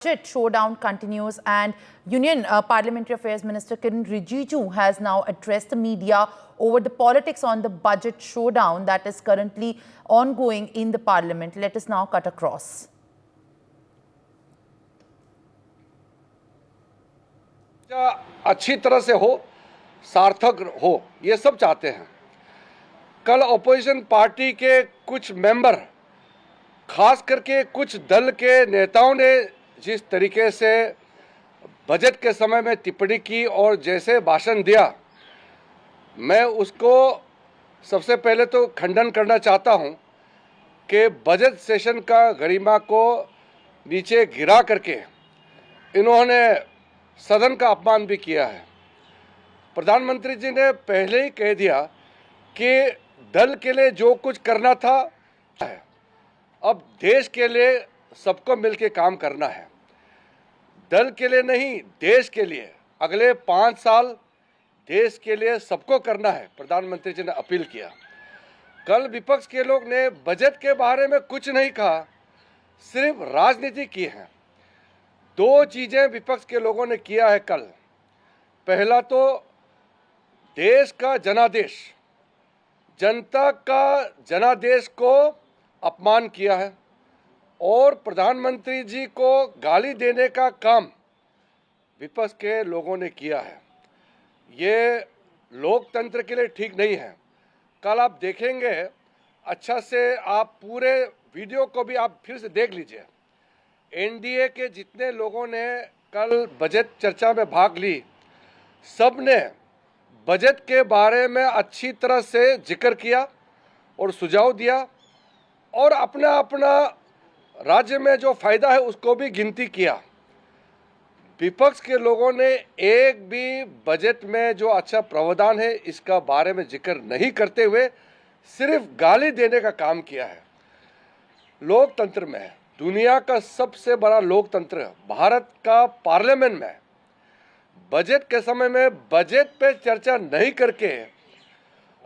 Budget showdown continues, and Union Parliamentary Affairs Minister Kiren Rijiju has now addressed the media over the politics on the budget showdown that is currently ongoing in the Parliament. Let us now cut across. अच्छी तरह से हो, सार्थक हो, ये सब चाहते हैं। कल ऑपोजिशन पार्टी के कुछ मेंबर, खास करके कुछ दल के नेताओं ने जिस तरीके से बजट के समय में टिप्पणी की और जैसे भाषण दिया, मैं उसको सबसे पहले तो खंडन करना चाहता हूं कि बजट सेशन का गरिमा को नीचे गिरा करके इन्होंने सदन का अपमान भी किया है। प्रधानमंत्री जी ने पहले ही कह दिया कि दल के लिए जो कुछ करना था है, अब देश के लिए सबको मिलकर काम करना है। दल के लिए नहीं, देश के लिए अगले 5 साल देश के लिए सबको करना है, प्रधानमंत्री जी ने अपील किया। कल विपक्ष के लोग ने बजट के बारे में कुछ नहीं कहा, सिर्फ राजनीति की है। 2 चीजें विपक्ष के लोगों ने किया है कल। पहला तो देश का जनादेश, जनता का जनादेश को अपमान किया है और प्रधानमंत्री जी को गाली देने का काम विपक्ष के लोगों ने किया है। ये लोकतंत्र के लिए ठीक नहीं है। कल आप देखेंगे, अच्छा से आप पूरे वीडियो को भी आप फिर से देख लीजिए। एनडीए के जितने लोगों ने कल बजट चर्चा में भाग ली, सब ने बजट के बारे में अच्छी तरह से जिक्र किया और सुझाव दिया और अपना अपना राज्य में जो फायदा है उसको भी गिनती किया। विपक्ष के लोगों ने एक भी बजट में जो अच्छा प्रावधान है इसका बारे में जिक्र नहीं करते हुए सिर्फ गाली देने का काम किया है। लोकतंत्र में, दुनिया का सबसे बड़ा लोकतंत्र भारत का पार्लियामेंट में बजट के समय में बजट पे चर्चा नहीं करके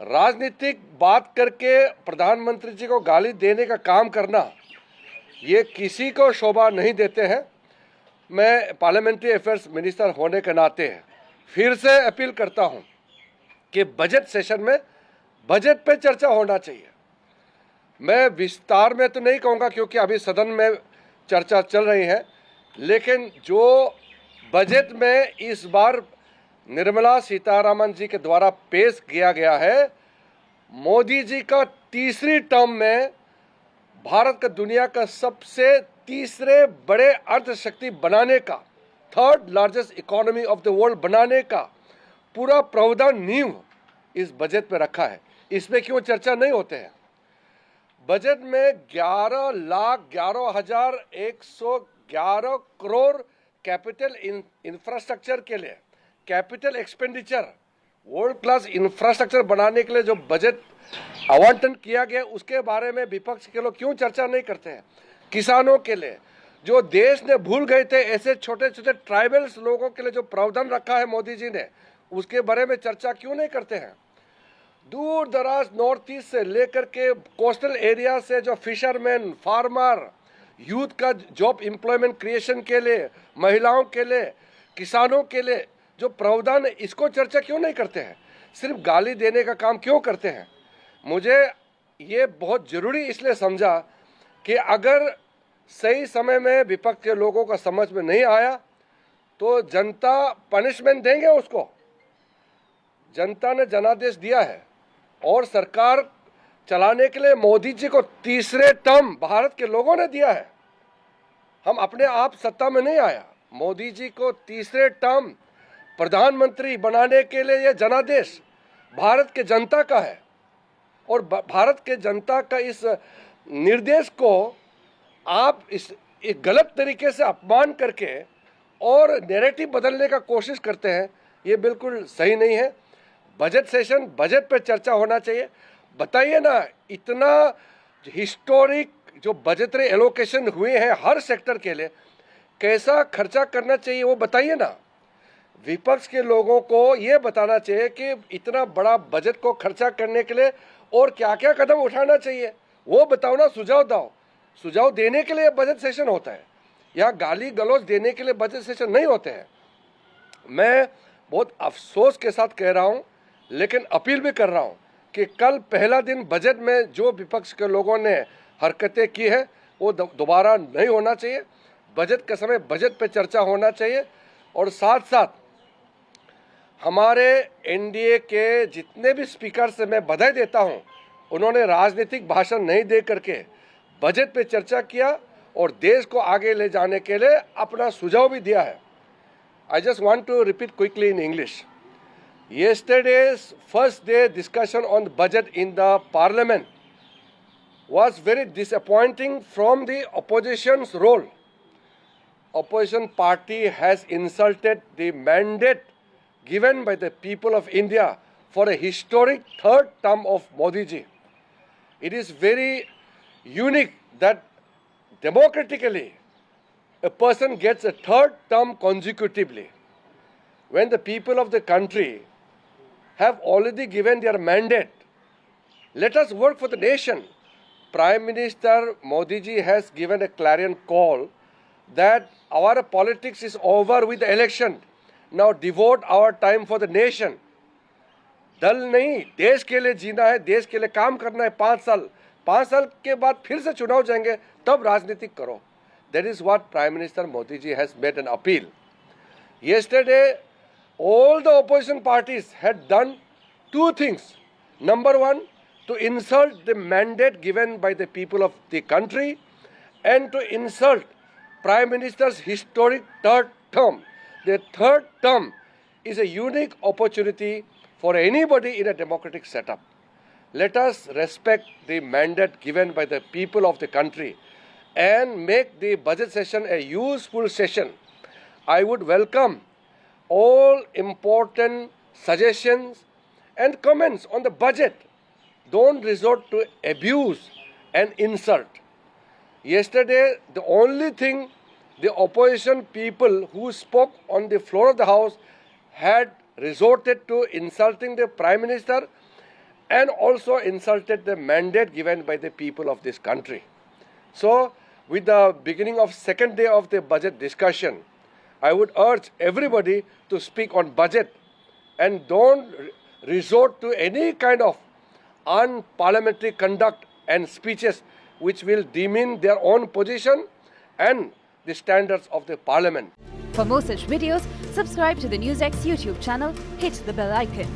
राजनीतिक बात करके प्रधानमंत्री जी को गाली देने का काम करना, ये किसी को शोभा नहीं देते हैं। मैं पार्लियामेंट्री अफेयर्स मिनिस्टर होने के नाते फिर से अपील करता हूं कि बजट सेशन में बजट पे चर्चा होना चाहिए। मैं विस्तार में तो नहीं कहूँगा क्योंकि अभी सदन में चर्चा चल रही है, लेकिन जो बजट में इस बार निर्मला सीतारमण जी के द्वारा पेश किया गया है, मोदी जी का तीसरी टर्म में भारत का दुनिया का सबसे तीसरे बड़े अर्थशक्ति बनाने का, 3rd largest economy of the world बनाने का पूरा प्रावधान नींव इस बजट में रखा है। इसमें क्यों चर्चा नहीं होते हैं? बजट में 11,11,111 करोड़ कैपिटल इंफ्रास्ट्रक्चर के लिए, capital expenditure, world class infrastructure बनाने के लिए जो बजट आवंटन किया गया उसके बारे में विपक्ष के लोग क्यों चर्चा नहीं करते हैं? किसानों के लिए जो देश ने भूल गए थे, ऐसे छोटे छोटे ट्राइबल्स लोगों के लिए जो प्रावधान रखा है मोदी जी ने, उसके बारे में चर्चा क्यों नहीं करते हैं? दूर दराज नॉर्थ ईस्ट से लेकर के कोस्टल एरिया से जो फिशरमैन, फार्मर, यूथ का जॉब एम्प्लॉयमेंट क्रिएशन के लिए, महिलाओं के लिए, किसानों के लिए जो प्रावधान है, इसको चर्चा क्यों नहीं करते हैं? सिर्फ गाली देने का काम क्यों करते हैं? मुझे ये बहुत ज़रूरी इसलिए समझा कि अगर सही समय में विपक्ष के लोगों का समझ में नहीं आया तो जनता पनिशमेंट देंगे उसको। जनता ने जनादेश दिया है और सरकार चलाने के लिए मोदी जी को तीसरे टर्म भारत के लोगों ने दिया है। हम अपने आप सत्ता में नहीं आया, मोदी जी को तीसरे टर्म प्रधानमंत्री बनाने के लिए यह जनादेश भारत के जनता का है और भारत के जनता का इस निर्देश को आप इस एक गलत तरीके से अपमान करके और नैरेटिव बदलने का कोशिश करते हैं, ये बिल्कुल सही नहीं है। बजट सेशन, बजट पे चर्चा होना चाहिए। बताइए ना, इतना हिस्टोरिक जो बजटरी एलोकेशन हुए हैं हर सेक्टर के लिए, कैसा खर्चा करना चाहिए वो बताइए ना। विपक्ष के लोगों को ये बताना चाहिए कि इतना बड़ा बजट को खर्चा करने के लिए और क्या क्या कदम उठाना चाहिए, वो बताओ ना, सुझाव दो। सुझाव देने के लिए बजट सेशन होता है। यहाँ गाली गलौज देने के लिए बजट सेशन नहीं होते हैं। मैं बहुत अफसोस के साथ कह रहा हूँ, लेकिन अपील भी कर रहा हूँ कि कल पहला दिन बजट में जो विपक्ष के लोगों ने हरकतें की है वो दोबारा नहीं होना चाहिए। बजट के समय बजट पे चर्चा होना चाहिए और साथ साथ हमारे एनडीए के जितने भी स्पीकर से मैं बधाई देता हूं, उन्होंने राजनीतिक भाषण नहीं दे करके बजट पे चर्चा किया और देश को आगे ले जाने के लिए अपना सुझाव भी दिया है। I just want to repeat quickly in English. Yesterday's first day discussion on the budget in the parliament was very disappointing from the opposition's role. Opposition party has insulted the mandate given by the people of India for a historic third term of Modi ji. It is very unique that democratically a person gets a third term consecutively. When the people of the country have already given their mandate, let us work for the nation. Prime Minister Modi ji has given a clarion call that our politics is over with the election. Now devote our time for the nation. दल नहीं, देश के लिए जीना है, देश के लिए काम करना है। 5 साल के बाद फिर से चुनाव जाएंगे, तब राजनीति करो। That is what Prime Minister Modi ji has made an appeal. Yesterday, all the opposition parties had done two things. Number one, to insult the mandate given by the people of the country and to insult Prime Minister's historic third term. The third term is a unique opportunity for anybody in a democratic setup. Let us respect the mandate given by the people of the country and make the budget session a useful session. I would welcome all important suggestions and comments on the budget. Don't resort to abuse and insult. Yesterday, the only thing the opposition people who spoke on the floor of the House had resorted to insulting the Prime Minister and also insulted the mandate given by the people of this country. So, with the beginning of second day of the budget discussion, I would urge everybody to speak on budget and don't resort to any kind of unparliamentary conduct and speeches which will demean their own position and the standards of the parliament. For more such videos, subscribe to the NewsX YouTube channel, hit the bell icon.